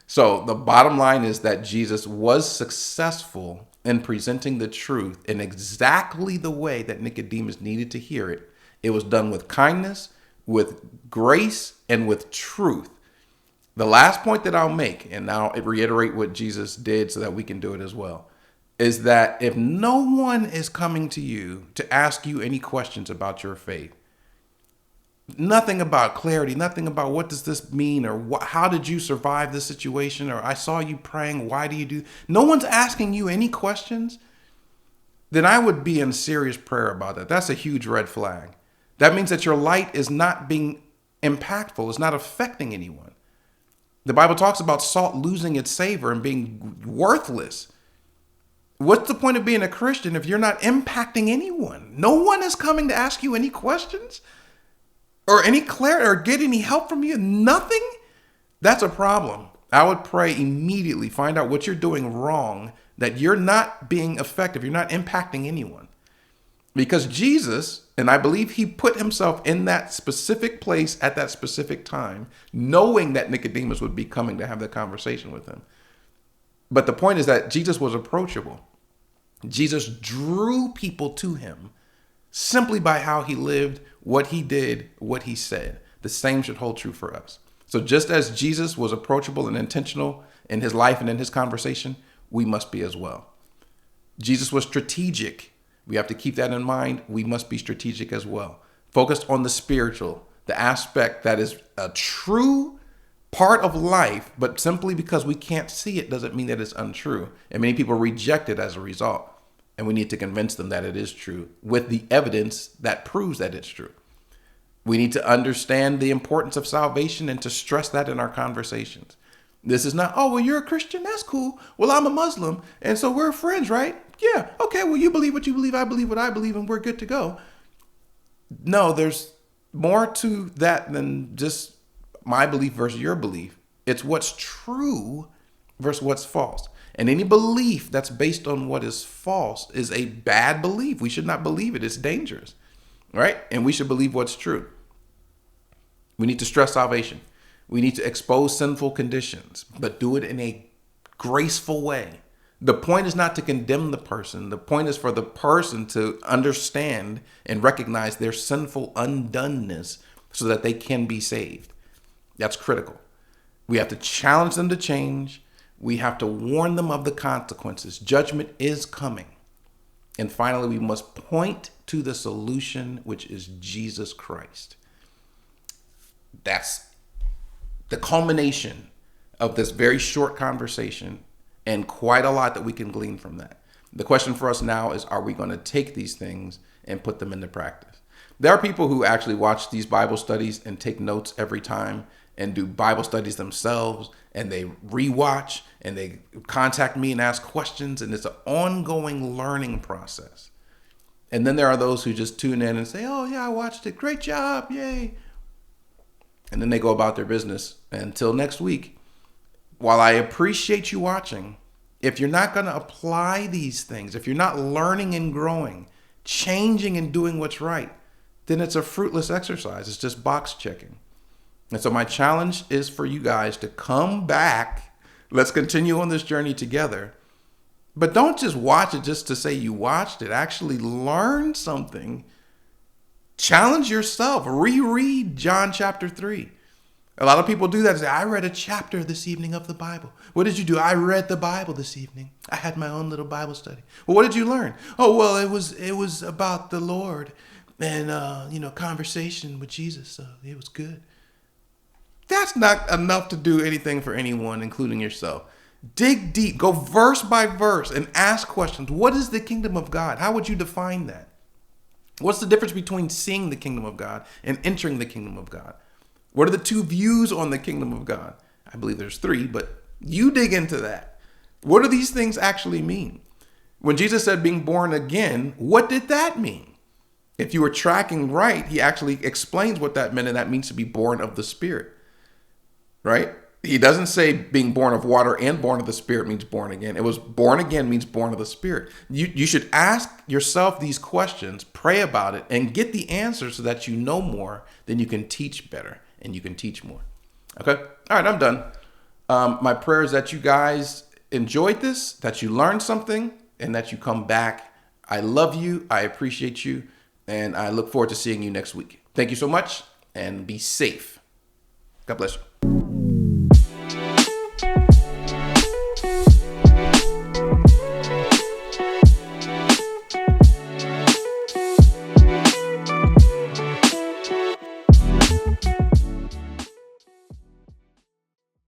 So the bottom line is that Jesus was successful in presenting the truth in exactly the way that Nicodemus needed to hear it. It was done with kindness, with grace, and with truth. The last point that I'll make, and I'll reiterate what Jesus did so that we can do it as well, is that if no one is coming to you to ask you any questions about your faith, nothing about clarity, nothing about what does this mean, or how did you survive this situation, or I saw you praying, why do you do, no one's asking you any questions, then I would be in serious prayer about that. That's a huge red flag. That means that your light is not being impactful, it's not affecting anyone. The Bible talks about salt losing its savor and being worthless. What's the point of being a Christian if you're not impacting anyone? No one is coming to ask you any questions or any clarity or get any help from you. Nothing. That's a problem. I would pray immediately, find out what you're doing wrong, that you're not being effective. You're not impacting anyone. Because Jesus, and I believe he put himself in that specific place at that specific time, knowing that Nicodemus would be coming to have the conversation with him. But the point is that Jesus was approachable. Jesus drew people to him simply by how he lived, what he did, what he said. The same should hold true for us. So just as Jesus was approachable and intentional in his life and in his conversation, we must be as well. Jesus was strategic. We have to keep that in mind. We must be strategic as well. Focused on the spiritual, the aspect that is a true part of life, but simply because we can't see it doesn't mean that it's untrue. And many people reject it as a result. And we need to convince them that it is true with the evidence that proves that it's true. We need to understand the importance of salvation and to stress that in our conversations. This is not, oh, well, you're a Christian. That's cool. Well, I'm a Muslim. And so we're friends, right? Yeah. Okay. Well, you believe what you believe. I believe what I believe, and we're good to go. No, there's more to that than just my belief versus your belief. It's what's true versus what's false. And any belief that's based on what is false is a bad belief. We should not believe it. It's dangerous, right? And we should believe what's true. We need to stress salvation. We need to expose sinful conditions, but do it in a graceful way. The point is not to condemn the person. The point is for the person to understand and recognize their sinful undoneness so that they can be saved. That's critical. We have to challenge them to change. We have to warn them of the consequences. Judgment is coming. And finally, we must point to the solution, which is Jesus Christ. That's the culmination of this very short conversation, and quite a lot that we can glean from that. The question for us now is, are we going to take these things and put them into practice? There are people who actually watch these Bible studies and take notes every time and do Bible studies themselves, and they rewatch and they contact me and ask questions, and it's an ongoing learning process. And then there are those who just tune in and say, oh yeah, I watched it. Great job. Yay. And then they go about their business. Until next week, while I appreciate you watching, if you're not going to apply these things, if you're not learning and growing, changing and doing what's right, then it's a fruitless exercise. It's just box checking. And so my challenge is for you guys to come back. Let's continue on this journey together. But don't just watch it just to say you watched it. Actually learn something. Challenge yourself. Reread John chapter 3. A lot of people do that and say, I read a chapter this evening of the Bible. What did you do? I read the Bible this evening. I had my own little Bible study. Well, what did you learn? Oh, well, it was about the Lord and, conversation with Jesus. So it was good. That's not enough to do anything for anyone, including yourself. Dig deep. Go verse by verse and ask questions. What is the kingdom of God? How would you define that? What's the difference between seeing the kingdom of God and entering the kingdom of God? What are the two views on the kingdom of God? I believe there's three, but you dig into that. What do these things actually mean? When Jesus said being born again, what did that mean? If you were tracking right, he actually explains what that meant, and that means to be born of the Spirit, right? He doesn't say being born of water and born of the Spirit means born again. It was born again means born of the Spirit. You should ask yourself these questions, pray about it, and get the answers so that you know more, then you can teach better and you can teach more. Okay? All right, I'm done. My prayer is that you guys enjoyed this, that you learned something, and that you come back. I love you. I appreciate you. And I look forward to seeing you next week. Thank you so much, and be safe. God bless you.